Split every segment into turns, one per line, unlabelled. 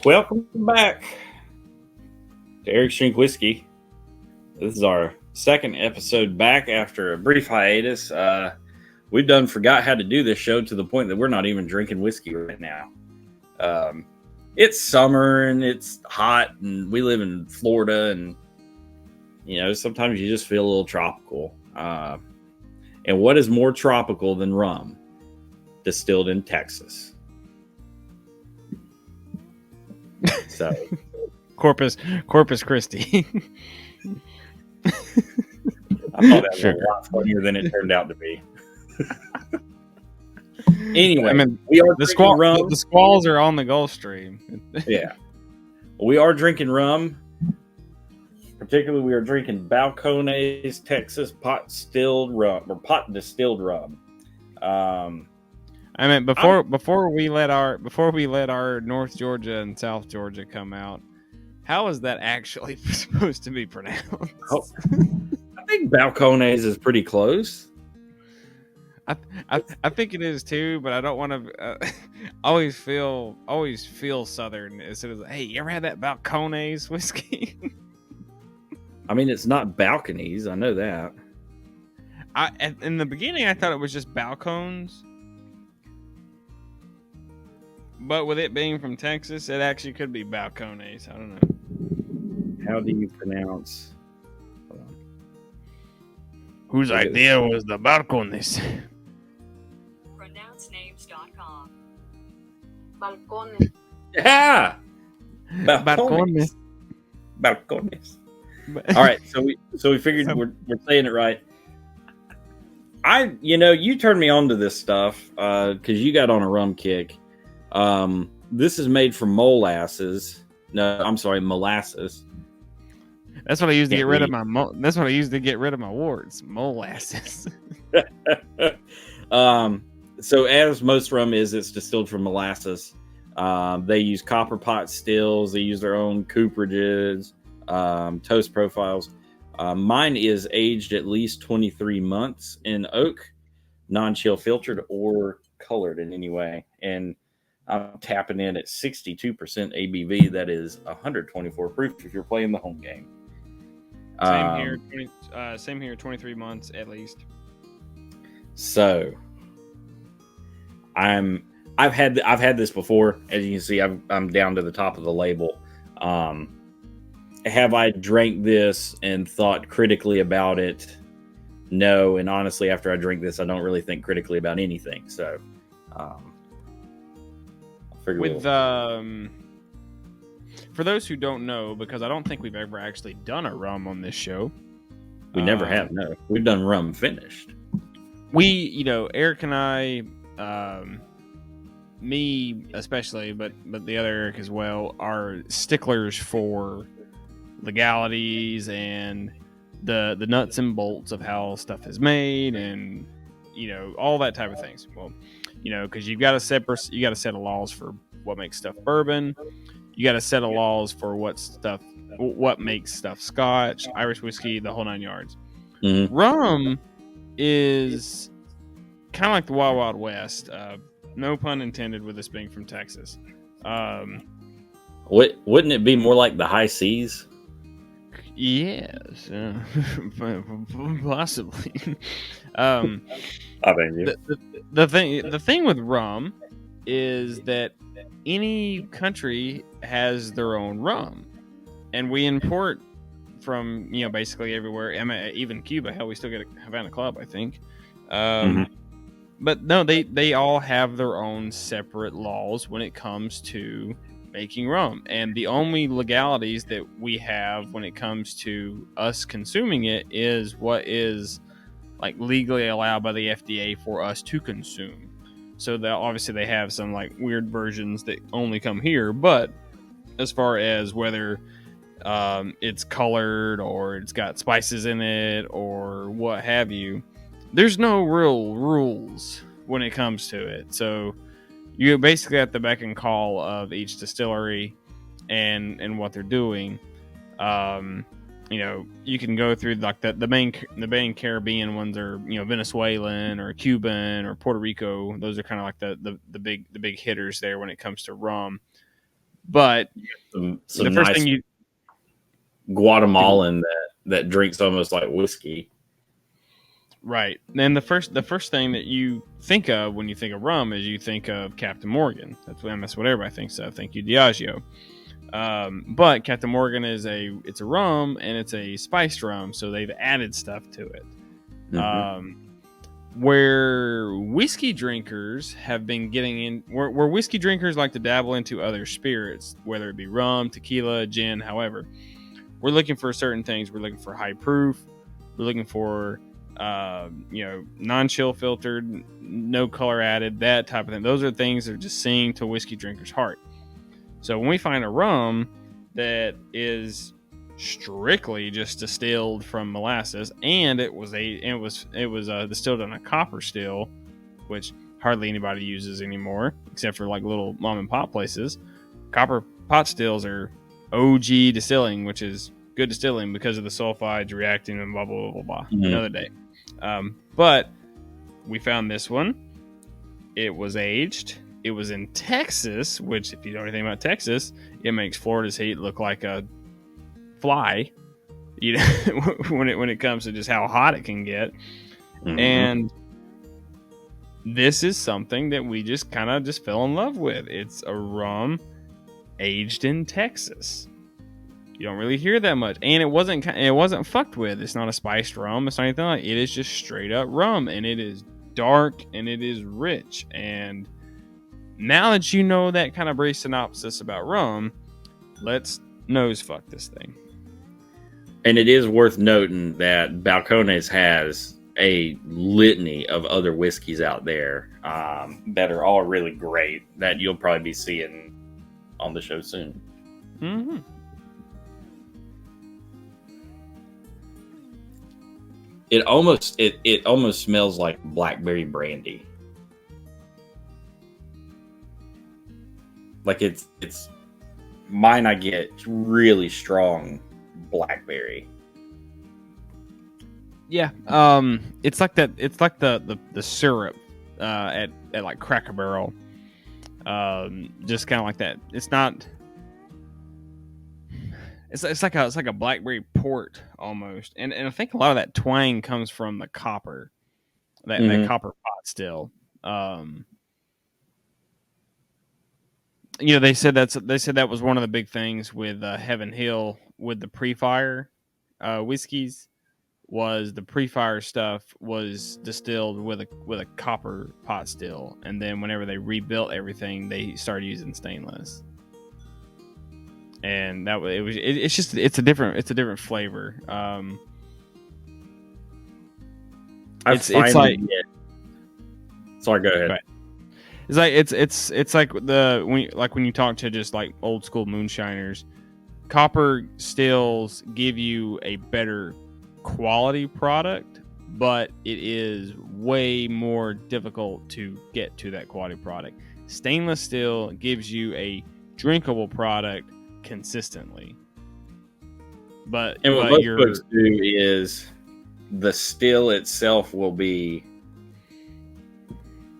Welcome back to Eric's Drink Whiskey. This is our second episode back after a brief hiatus. We've forgot how to do this show to the point that we're not even drinking whiskey right now. It's summer and it's hot, and we live in Florida, and sometimes you just feel a little tropical. And what is more tropical than rum distilled in Texas? So,
Corpus Christi.
I thought that was a lot funnier than it turned out to be. Anyway,
I mean,
we are
the squalls are on the Gulf Stream.
Yeah, we are drinking rum. Particularly, we are drinking Balcones Texas pot-distilled rum.
I mean, before we let our North Georgia and South Georgia come out, how is that actually supposed to be pronounced?
Oh, I think Balcones is pretty close.
I think it is too, but I don't want to. Always feel Southern as soon as, hey, you ever had that Balcones whiskey?
I mean, it's not balconies. I know that.
In the beginning, I thought it was just Balcones. But with it being from Texas, it actually could be Balcones. I don't know.
How do you pronounce?
Whose idea was the Balcones?
Pronouncenames.com. Balcones.
Yeah. Balcones. Balcones. All right, so we figured we're saying it right. You turned me on to this stuff because you got on a rum kick. This is made from molasses. No, I'm sorry, molasses.
That's what I used to get rid of my. That's what I used to get rid of my warts. Molasses.
So as most rum is, it's distilled from molasses. They use copper pot stills. They use their own cooperages, toast profiles. Mine is aged at least 23 months in oak, non-chill filtered or colored in any way, and I'm tapping in at 62% ABV. That is 124 proof if you're playing the home game.
Same here. 23 months at least.
So, I've had this before. As you can see, I'm down to the top of the label. Have I drank this and thought critically about it? No, and honestly, after I drink this, I don't really think critically about anything. So,
with for those who don't know, because I don't think we've ever actually done a rum on this show.
We never have. No, we've done rum finished.
We, Eric and I, me especially, but the other Eric as well, are sticklers for legalities and the nuts and bolts of how stuff is made, and all that type of things. Well, because you got a set of laws for what makes stuff bourbon. You got a set of laws for what makes stuff Scotch, Irish whiskey, the whole nine yards.
Mm-hmm.
Rum is kind of like the Wild Wild West. No pun intended with this being from Texas.
Wouldn't it be more like the high seas?
Yes, possibly.
I bet you.
The thing with rum is that any country has their own rum, and we import from basically everywhere. I mean, even Cuba. Hell, we still get a Havana Club, I think. But no, they all have their own separate laws when it comes to making rum, and the only legalities that we have when it comes to us consuming it is what is like legally allowed by the FDA for us to consume. So that obviously they have some like weird versions that only come here, but as far as whether it's colored or it's got spices in it or what have you, there's no real rules when it comes to it. So you basically have the beck and call of each distillery and what they're doing. You can go through like the main Caribbean ones are Venezuelan or Cuban or Puerto Rico. Those are kind of like the big hitters there when it comes to rum. But
Some
the first
nice
thing you
Guatemalan that drinks almost like whiskey.
right, then the first thing that you think of when you think of rum is you think of Captain Morgan. That's what everybody thinks of. Thank you, Diageo. But Captain Morgan it's a rum and it's a spiced rum, so they've added stuff to it. Where whiskey drinkers have been getting in, where whiskey drinkers like to dabble into other spirits, whether it be rum, tequila, gin, however, we're looking for certain things. We're looking for high proof. We're looking for, non-chill filtered, no color added, that type of thing. Those are things that are just sing to a whiskey drinker's heart. So when we find a rum that is strictly just distilled from molasses, and it was distilled on a copper still, which hardly anybody uses anymore, except for like little mom and pop places. Copper pot stills are OG distilling, which is good distilling because of the sulfides reacting and blah blah blah blah. Another day. But we found this one. It was aged. It was in Texas, which, if you know anything about Texas, it makes Florida's heat look like a fly. You know, when it comes to just how hot it can get. And this is something that we just kind of just fell in love with. It's a rum aged in Texas. You don't really hear that much, and it wasn't fucked with. It's not a spiced rum. It's not anything like it. It is just straight up rum, and it is dark and it is rich. And now that you know that kind of brief synopsis about rum, let's nose fuck this thing.
And it is worth noting that Balcones has a litany of other whiskeys out there that are all really great that you'll probably be seeing on the show soon.
Mm-hmm.
It almost smells like blackberry brandy. Like it's mine. I get really strong blackberry.
Yeah. It's like that. It's like the syrup at like Cracker Barrel. Just kind of like that. It's not. It's like a blackberry port almost, and I think a lot of that twang comes from the copper, that copper pot still. They said that was one of the big things with Heaven Hill with the pre-fire whiskeys, was the pre-fire stuff was distilled with a copper pot still, and then whenever they rebuilt everything, they started using stainless. And it's a different flavor. It's like
sorry, go ahead.
Right. It's like when you talk to just like old school moonshiners, copper stills give you a better quality product, but it is way more difficult to get to that quality product. Stainless steel gives you a drinkable product consistently, but
what most folks do is the still itself will be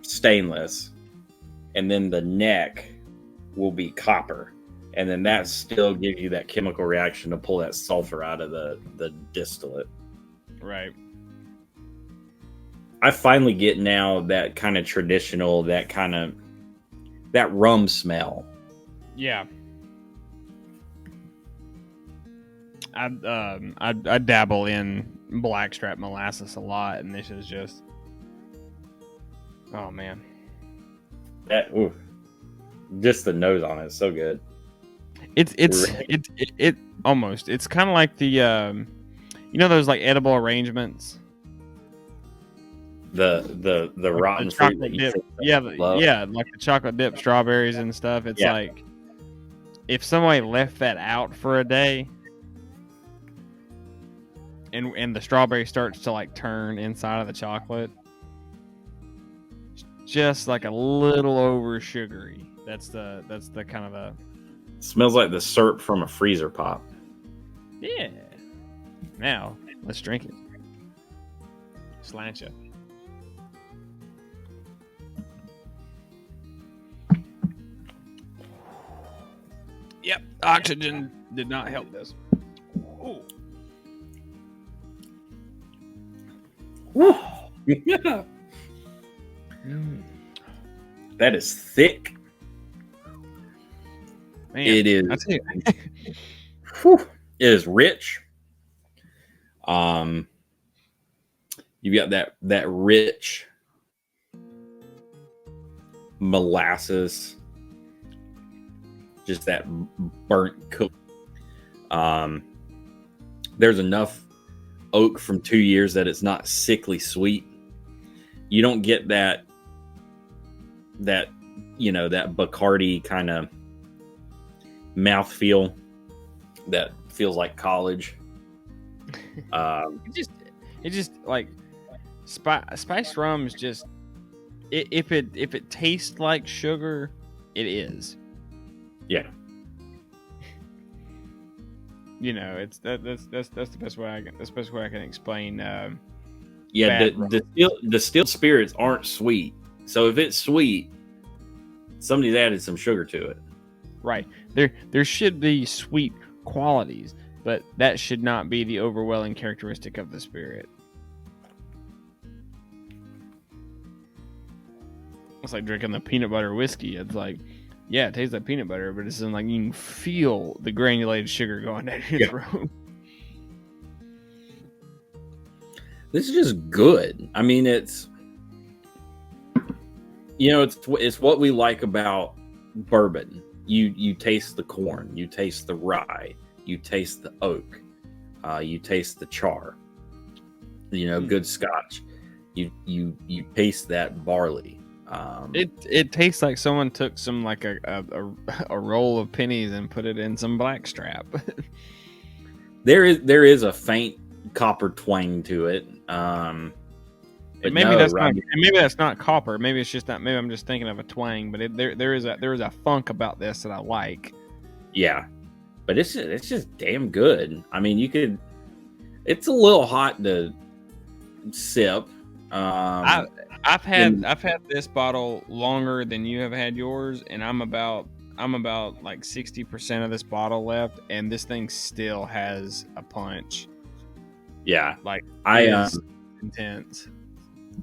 stainless, and then the neck will be copper, and then that still gives you that chemical reaction to pull that sulfur out of the distillate.
Right.
I finally get now that kind of traditional, that rum smell.
Yeah. I dabble in blackstrap molasses a lot, and this is just, oh man,
just the nose on it is so good.
It almost, it's kind of like the those like edible arrangements,
the rotten
the
fruit
chocolate dip, like the chocolate dip strawberries and stuff. It's like if somebody left that out for a day, and the strawberry starts to like turn inside of the chocolate, just like a little over sugary. That's the kind of a.
It smells like the syrup from a freezer pop.
Yeah. Now let's drink it. Slancha. Yep, oxygen did not help this. Ooh.
That is thick.
Man,
It is.
I tell you,
Whew, it is rich. You got that rich molasses, just that burnt cook. There's enough oak from 2 years that it's not sickly sweet. You don't get that Bacardi kind of mouthfeel that feels like college.
it just like spiced rum is just if it tastes like sugar, it is.
Yeah.
You know, it's that's the best way I can explain.
Distilled spirits aren't sweet. So if it's sweet, somebody's added some sugar to it.
Right. There should be sweet qualities, but that should not be the overwhelming characteristic of the spirit. It's like drinking the peanut butter whiskey. It's like, yeah, it tastes like peanut butter, but it's like you can feel the granulated sugar going down your throat.
This is just good. I mean, it's what we like about bourbon. You taste the corn, you taste the rye, you taste the oak, you taste the char. Good Scotch. You taste that barley.
It tastes like someone took some like a roll of pennies and put it in some blackstrap.
There is a faint copper twang to it.
Maybe that's not copper. Maybe it's just not. Maybe I'm just thinking of a twang. But there is a funk about this that I like.
Yeah, but it's just damn good. I mean, it's a little hot to sip.
I've had this bottle longer than you have had yours, and I'm about like 60% of this bottle left, and this thing still has a punch.
Yeah,
like intense.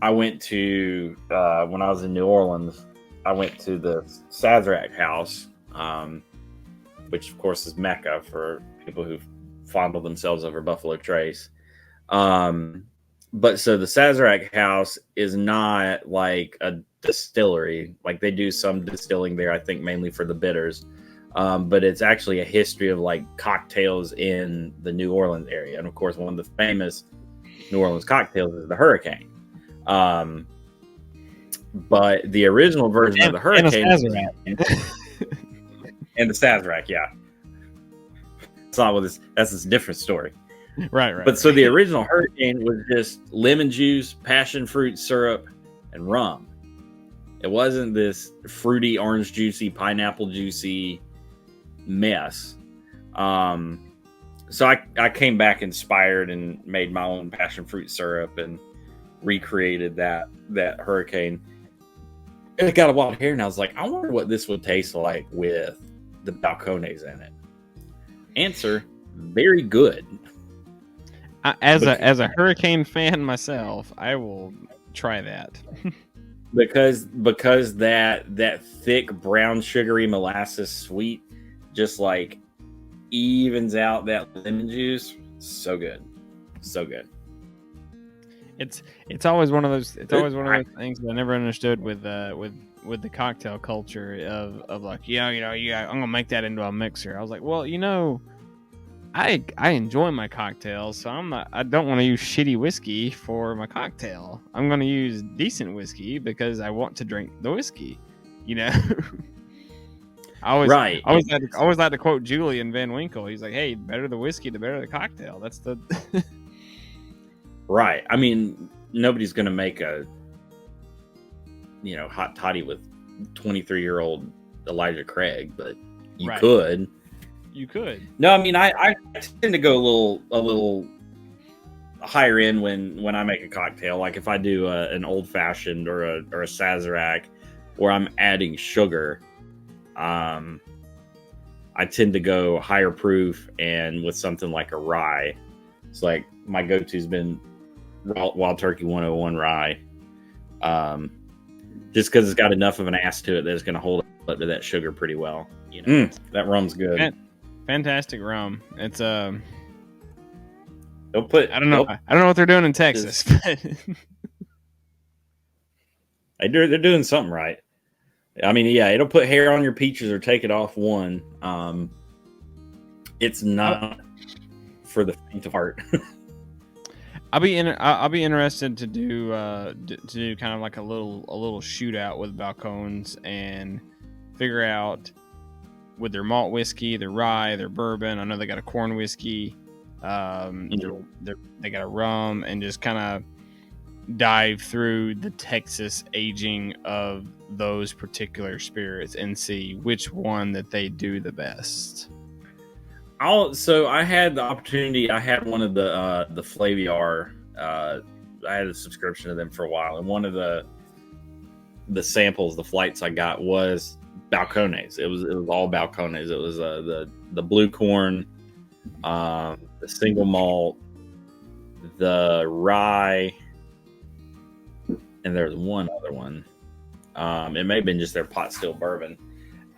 I went to when I was in New Orleans. I went to the Sazerac house, which of course is Mecca for people who fondle themselves over Buffalo Trace. But so the Sazerac house is not like a distillery. Like they do some distilling there, I think mainly for the bitters. But it's actually a history of like cocktails in the New Orleans area. And of course, one of the famous New Orleans cocktails is the Hurricane. But the original version of the Hurricane and the Sazerac, yeah. It's not what this. That's a different story.
Right.
But so the original Hurricane was just lemon juice, passion fruit syrup, and rum. It wasn't this fruity, orange juicy, pineapple juicy mess. So I came back inspired and made my own passion fruit syrup and recreated that Hurricane. And it got a wild hair, and I was like, I wonder what this would taste like with the Balcones in it. Answer: very good.
As a Hurricane fan myself, I will try that.
because that thick brown sugary molasses sweet just like evens out that lemon juice. So good.
It's always one of those things that I never understood with the cocktail culture of like, I'm gonna make that into a mixer. I was like, well, I enjoy my cocktails, so I don't want to use shitty whiskey for my cocktail. I'm going to use decent whiskey because I want to drink the whiskey. I always like to quote Julian Van Winkle. He's like, "Hey, the better the whiskey, the better the cocktail." That's the
right. I mean, nobody's going to make a hot toddy with 23-year-old Elijah Craig, but you could.
You could.
No, I mean, I tend to go a little higher end when I make a cocktail. Like if I do an old fashioned or a Sazerac, where I'm adding sugar, I I tend to go higher proof and with something like a rye. It's like my go-to's been Wild Turkey 101 rye. Just because it's got enough of an ass to it that it's going to hold up to that sugar pretty well. You know, that rum's good.
Fantastic rum. It's
Don't put.
I don't know. I don't know what they're doing in Texas. But
they're doing something right. I mean, yeah, it'll put hair on your peaches or take it off one. It's not for the faint of heart.
I'll be interested to do kind of like a little shootout with Balcones and figure out with their malt whiskey, their rye, their bourbon. I know they got a corn whiskey. They got a rum, and just kind of dive through the Texas aging of those particular spirits and see which one that they do the best.
So I had the opportunity. I had one of the Flaviar. I had a subscription to them for a while, and one of the samples, the flights I got was Balcones. It was all Balcones. It was the blue corn, the single malt, the rye, and there's one other one. It may have been just their pot-distilled bourbon.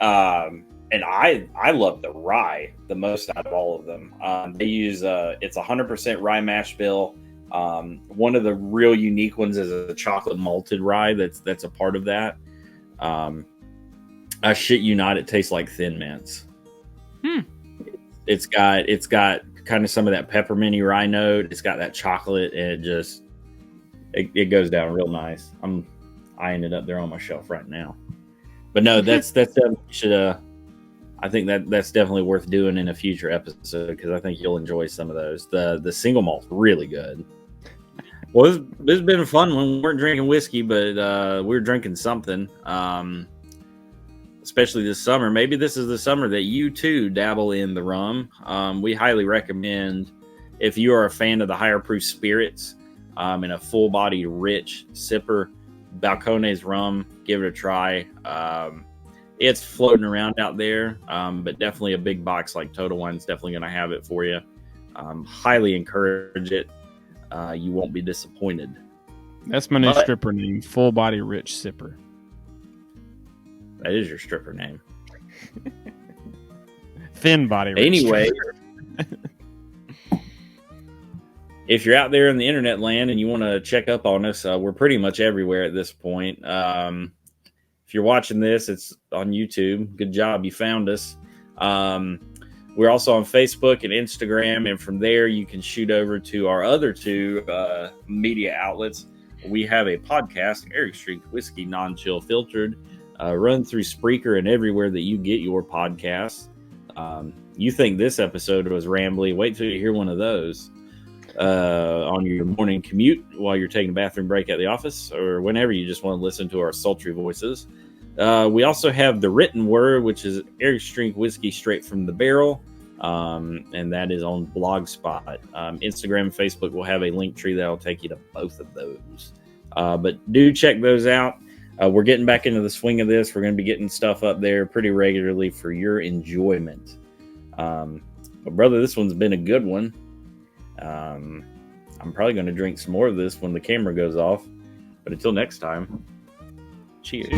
And I love the rye the most out of all of them. They use it's 100% rye mash bill. One of the real unique ones is a chocolate malted rye that's a part of that. I shit you not, it tastes like Thin Mints. It's got kind of some of that pepperminty rye note. It's got that chocolate, and it goes down real nice. I ended up there on my shelf right now. But no, that's should I think that's definitely worth doing in a future episode, because I think you'll enjoy some of those. The single malt's really good. Well, this has been fun when we weren't drinking whiskey, but we were drinking something. Especially this summer. Maybe this is the summer that you too dabble in the rum. We highly recommend, if you are a fan of the higher proof spirits and a full body rich sipper, Balcones rum, give it a try. It's floating around out there, but definitely a big box like Total Wine's definitely going to have it for you. Highly encourage it. You won't be disappointed.
That's my new stripper name, Full Body Rich Sipper.
That is your stripper name.
Thin Body Rich.
Anyway, if you're out there in the internet land and you want to check up on us, we're pretty much everywhere at this point. If you're watching this, it's on YouTube. Good job, you found us. We're also on Facebook and Instagram, and from there you can shoot over to our other two media outlets. We have a podcast, Eric's Drink Whiskey Non-Chill Filtered, run through Spreaker and everywhere that you get your podcasts. You think this episode was rambly, wait till you hear one of those on your morning commute while you're taking a bathroom break at the office, or whenever you just want to listen to our sultry voices. We also have the written word, which is Eric's Drink Whiskey Straight from the Barrel, and that is on Blogspot. Instagram and Facebook will have a link tree that will take you to both of those. But do check those out. We're getting back into the swing of this. We're going to be getting stuff up there pretty regularly for your enjoyment. But brother, this one's been a good one. I'm probably going to drink some more of this when the camera goes off. But until next time, cheers.